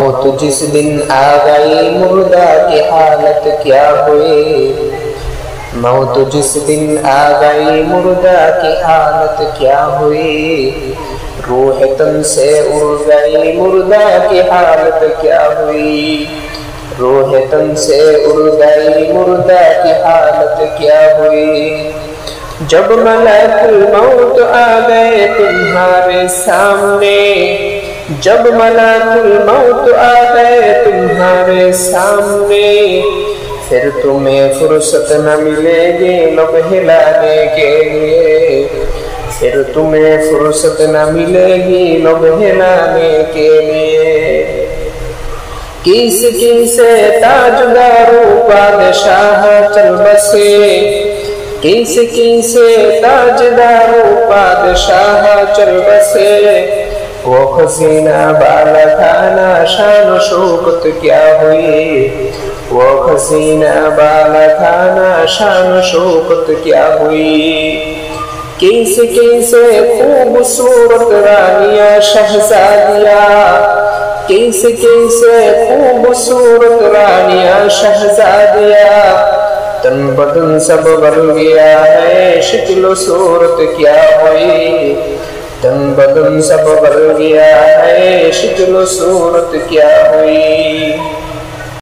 मौत जिस दिन आ गई मुर्दा की हालत क्या हुई। मौत जिस दिन आ गई मुर्दा की हालत क्या हुई। रूह तन से उड़ गई मुर्दा की हालत क्या हुई। रूह तन से उड़ गई मुर्दा की हालत क्या हुई। जब मलाकुल मौत आ गए तुम्हारे सामने, जब मलाकुल मौत आ गए तुम्हारे सामने, फिर तुम्हें फुर्सत न मिलेगी लब हिलाने के लिए। फिर तुम्हें फुर्सत न मिलेगी लब हिलाने के लिए। किस किसे ताजदारो बादशाह चल बसे, किस किसे ताजदारो बादशाह चल बसे। वो खसीना बाला खाना शान शौकत क्या हुई। वो खसीना बाला खाना शान शौकत क्या हुई। किस किसे खूबसूरत रानिया शहजादिया, किस किसे खूबसूरत रानिया शहजादिया। तन बदन सब बदल गया है शक्ल सूरत क्या हुई। तन बदन सब बदल गया है शक्ल सूरत क्या हुई।